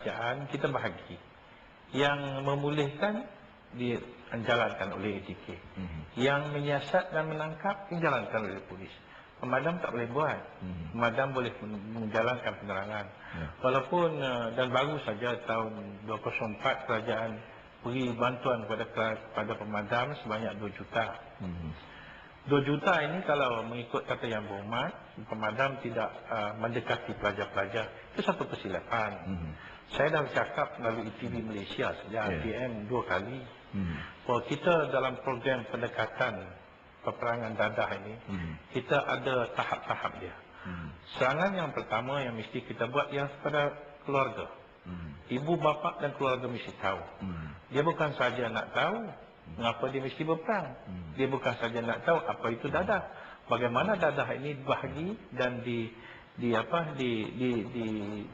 kerajaan kita bahagi. Yang memulihkan dijalankan oleh ATK. Yang menyiasat dan menangkap dijalankan oleh polis. Pemadam tak boleh buat. Pemadam boleh menjalankan penerangan. Walaupun dan baru saja tahun 2004 kerajaan beri bantuan kepada pemadam sebanyak 2 juta. 2 juta ini kalau mengikut kata Yang Berhormat, pemadam tidak mendekati pelajar-pelajar. Itu satu kesilapan. Saya dah bercakap melalui TV Malaysia saja, PM 2 kali. Bahawa kita dalam program pendekatan peperangan dadah ini, kita ada tahap-tahap dia. Serangan yang pertama yang mesti kita buat yang kepada keluarga. Ibu bapa dan keluarga mesti tahu. Dia bukan saja nak tahu mengapa dia mesti berperang. Dia bukan saja nak tahu apa itu dadah. Bagaimana dadah ini dibahagi dan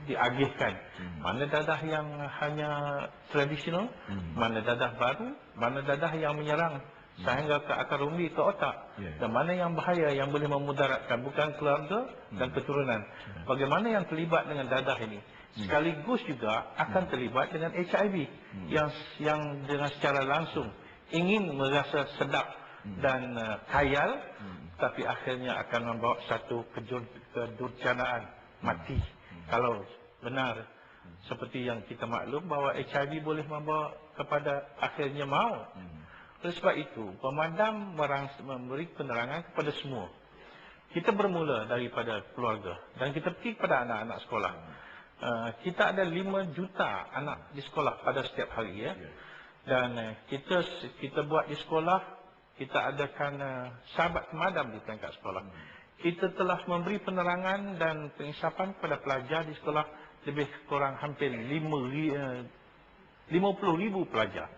diagihkan. Mana dadah yang hanya tradisional, mana dadah baru, mana dadah yang menyerang sehingga ke akar umbi, ke otak. Dan mana yang bahaya, yang boleh memudaratkan bukan keluarga dan keturunan. Bagaimana yang terlibat dengan dadah ini sekaligus juga akan terlibat dengan HIV yang dengan secara langsung ingin merasa sedap dan khayal, tapi akhirnya akan membawa satu kedurjanaan mati. Kalau benar seperti yang kita maklum bahawa HIV boleh membawa kepada akhirnya maut. Oleh sebab itu, pemadam memberi penerangan kepada semua. Kita bermula daripada keluarga dan kita pergi kepada anak-anak sekolah. Kita ada 5 juta anak di sekolah pada setiap hari, ya. Dan kita buat di sekolah, kita adakan sahabat pemadam di peringkat sekolah. Kita telah memberi penerangan dan pengisapan kepada pelajar di sekolah lebih kurang hampir 50,000 pelajar.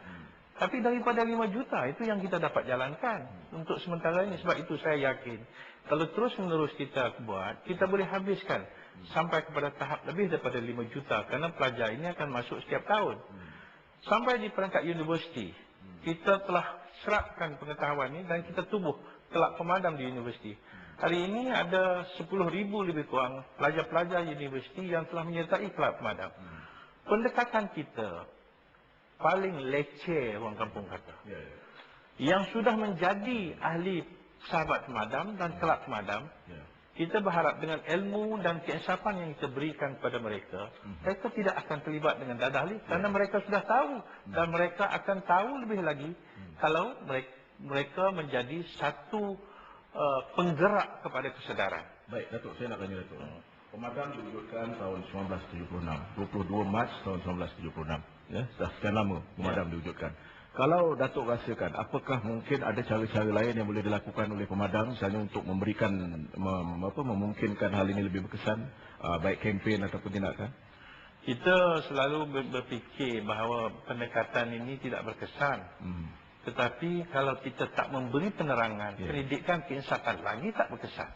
Tapi daripada 5 juta itu yang kita dapat jalankan untuk sementara ini. Sebab itu saya yakin kalau terus menerus kita buat, kita boleh habiskan sampai kepada tahap lebih daripada 5 juta. Kerana pelajar ini akan masuk setiap tahun. Sampai di perangkat universiti, kita telah serapkan pengetahuan ini dan kita tubuh kelab pemadam di universiti. Hari ini ada 10,000 lebih kurang pelajar-pelajar universiti yang telah menyertai kelab pemadam. Pendekatan kita paling leceh, orang kampung kata. Yang sudah menjadi ahli sahabat pemadam dan kelab pemadam, kita berharap dengan ilmu dan keinsapan yang kita berikan kepada mereka, mereka tidak akan terlibat dengan dadah lagi kerana mereka sudah tahu dan mereka akan tahu lebih lagi kalau mereka menjadi satu penggerak kepada kesedaran. Baik, Datuk, saya nak tanya Datuk. Pemadam diwujudkan tahun 1976, 22 Mac tahun 1976. Ya, dah sekian lama pemadam diwujudkan. Kalau Datuk rasakan, apakah mungkin ada cara-cara lain yang boleh dilakukan oleh pemadam, misalnya untuk memberikan, memungkinkan hal ini lebih berkesan, baik kempen ataupun tindakan? Kita selalu berfikir bahawa pendekatan ini tidak berkesan. Tetapi kalau kita tak memberi penerangan, pendidikan keinsapan lagi tak berkesan.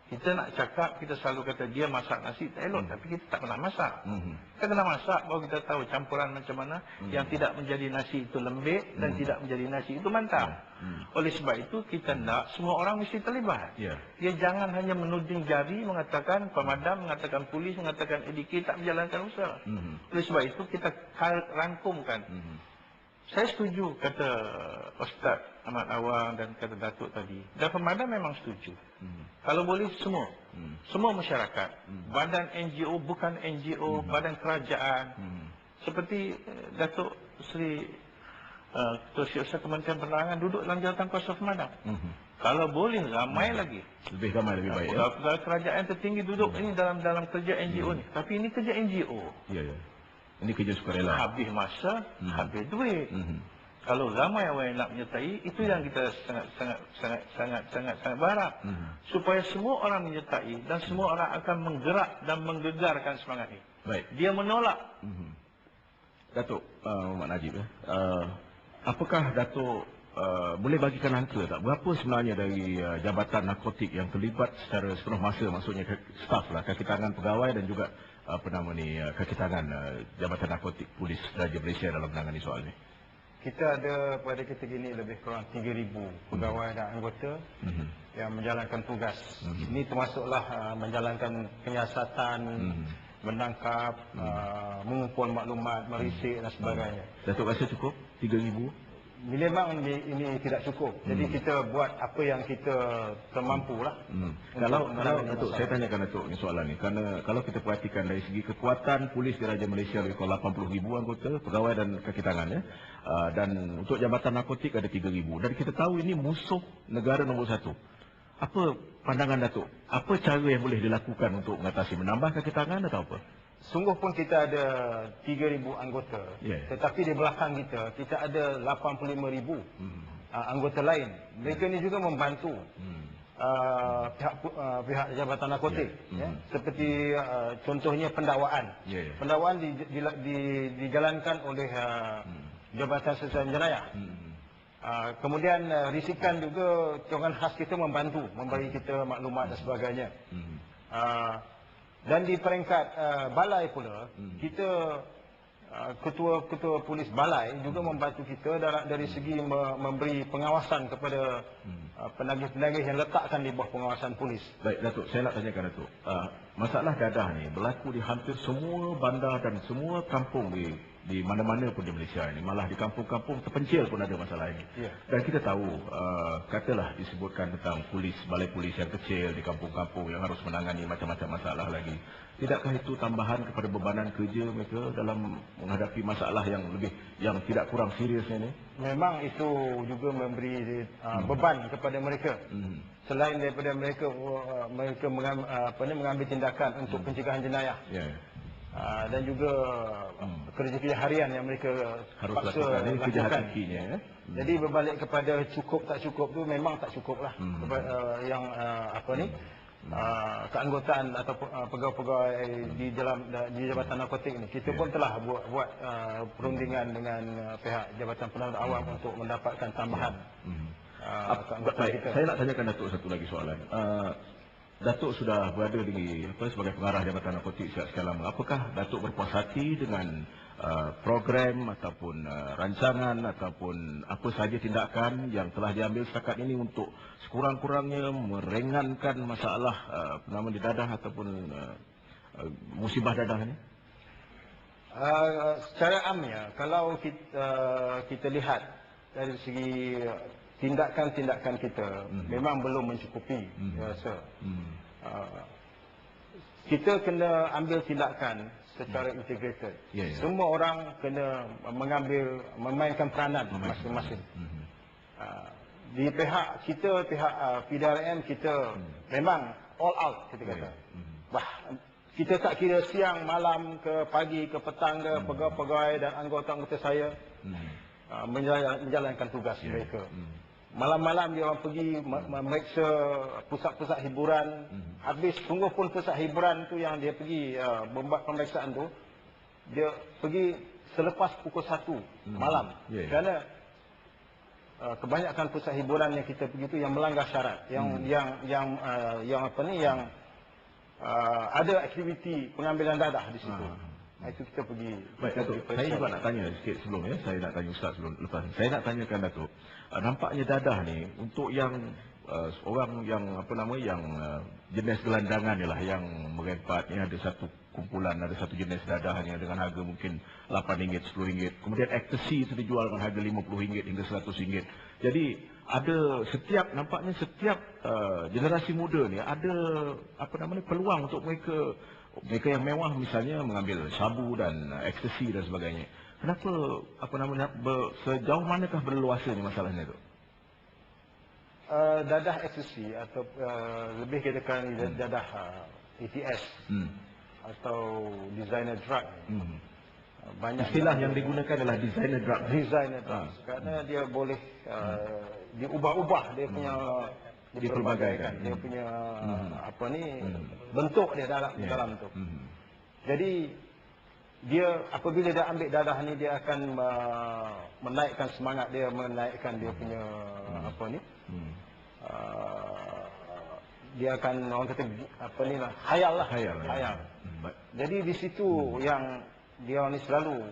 Kita nak cakap, kita selalu kata dia masak nasi tak elok, tapi kita tak pernah masak. Kita kena masak baru kita tahu campuran macam mana yang tidak menjadi nasi itu lembik dan tidak menjadi nasi itu mantap. Oleh sebab itu kita nak semua orang mesti terlibat. Dia jangan hanya menuding jari, mengatakan pemadam, mengatakan polis, mengatakan ADK tak menjalankan usaha. Oleh sebab itu kita rangkumkan. Saya setuju kata Ustaz Ahmad Awang dan kata Datuk tadi. Dan pemadam memang setuju. Kalau boleh semua. Semua masyarakat. Badan NGO, bukan NGO, badan kerajaan. Seperti Datuk Seri Ketua Siasat Kementerian Penerangan duduk dalam jawatan kuasa pemadam. Kalau boleh ramai lagi. Lebih ramai lebih baik. Kalau kerajaan tertinggi duduk ini dalam kerja NGO ni. Tapi ini kerja NGO. Ini kerja sukarela. Habis masa, habis duit. Kalau ramai orang yang nak menyertai, itu yang kita sangat berharap. Supaya semua orang menyertai dan semua orang akan menggerak dan menggegarkan semangat ini. Baik. Dia menolak. Datuk Muhammad Najib, apakah Datuk boleh bagikan angka tak? Berapa sebenarnya dari Jabatan Narkotik yang terlibat secara sepenuh masa, maksudnya staf lah, kaki tangan pegawai dan juga kaki tangan Jabatan Narkotik Polis Raja Malaysia dalam menangani soal ini? Kita ada pada kita gini lebih kurang 3,000 pegawai dan anggota yang menjalankan tugas. Ini termasuklah menjalankan penyiasatan, menangkap, mengumpul maklumat, merisik dan sebagainya. Datuk rasa cukup 3,000? Memang ini tidak cukup. Jadi kita buat apa yang kita termampu lah. Kalau Datuk, saya tanyakan Datuk ni soalan ni, kerana kalau kita perhatikan dari segi kekuatan polis di Raja Malaysia lebih kurang 80,000 anggota pegawai dan kaki tangan, ya. Dan untuk Jabatan Narkotik ada 3,000. Dan kita tahu ini musuh negara nombor 1. Apa pandangan Datuk? Apa cara yang boleh dilakukan untuk mengatasi, menambah kaki tangan atau apa? Sungguh pun kita ada 3,000 anggota. Tetapi di belakang kita ada 85,000 anggota lain. Mereka ni juga membantu pihak Jabatan Narkotik. Seperti contohnya pendakwaan. Pendakwaan dijalankan oleh Jabatan Sersian Jenayah. Kemudian risikan juga cawangan khas kita membantu, memberi kita maklumat dan sebagainya. Dan di peringkat balai pula, kita ketua-ketua polis balai juga membantu kita dari segi memberi pengawasan kepada penagih-penagih yang letakkan di bawah pengawasan polis. Baik Datuk, saya nak tanyakan Datuk. Masalah dadah ni berlaku di hampir semua bandar dan semua kampung di mana-mana pun di Malaysia ini. Malah di kampung-kampung terpencil pun ada masalah ini. Dan kita tahu, katalah disebutkan tentang balai polis yang kecil di kampung-kampung yang harus menangani macam-macam masalah lagi. Tidakkah itu tambahan kepada bebanan kerja mereka dalam menghadapi masalah yang tidak kurang seriusnya ini? Memang itu juga memberi beban kepada mereka. Selain daripada mereka mengambil tindakan untuk pencegahan jenayah. Dan juga kerja-kerja harian yang mereka harus paksa lakukan. Ya. Jadi berbalik kepada cukup tak cukup tu memang tak cukup lah. Yang keanggotaan atau pegawai-pegawai di Jabatan Narkotik ini. Kita pun telah buat perundingan dengan pihak Jabatan Penerangan Awam untuk mendapatkan tambahan keanggotaan kita. Saya nak tanyakan Datuk satu lagi soalan. Datuk sudah berada sebagai pengarah Jabatan Narkotik sekian lama. Apakah Datuk berpuas hati dengan program ataupun rancangan ataupun apa sahaja tindakan yang telah diambil setakat ini untuk sekurang-kurangnya meringankan masalah di dadah ataupun musibah dadah ini? Secara amnya, kalau kita lihat dari segi tindakan-tindakan kita memang belum mencukupi, saya rasa. Kita kena ambil tindakan secara integrated. Semua orang kena memainkan peranan masing-masing. Di pihak kita, pihak PDRM kita memang all out, kita kata. Kita tak kira siang, malam ke pagi ke petang ke, pegawai-pegawai dan anggota-anggota saya menjalankan tugas mereka. Malam-malam dia orang pergi memeriksa pusat-pusat hiburan. Habis sungguh pun pusat hiburan tu yang dia pergi membuat pemeriksaan tu, dia pergi selepas pukul 1 malam. Kerana kebanyakan pusat hiburan yang kita pergi tu yang melanggar syarat, yang ada aktiviti pengambilan dadah di situ. Itu kita pergi. Baik Datuk, saya juga nak tanya sikit sebelum saya nak tanya Ustaz sebelum lepas. Saya nak tanyakan Datuk, nampaknya dadah ni untuk yang orang yang yang jenis gelandangan ni lah yang merempat ni, ada satu kumpulan, ada satu jenis dadahnya dengan harga mungkin RM8, RM10. Kemudian ecstasy itu dijual dengan harga RM50 hingga RM100. Jadi nampaknya setiap generasi muda ni ada peluang untuk mereka yang mewah misalnya mengambil sabu dan ecstasy dan sebagainya. Kenapa sejauh manakah berluasanya masalahnya tu? Dadah ecstasy atau lebih katakan dadah ETS atau designer drug. Banyak istilah yang digunakan adalah designer drug. Kerana dia boleh diubah-ubah dia punya diperbagaikan dia punya bentuk dia dalam tu. Jadi dia apabila dia ambil dadah ni, dia akan menaikkan semangat dia, menaikkan dia punya dia akan orang kata khayal. Jadi di situ yang dia ni selalu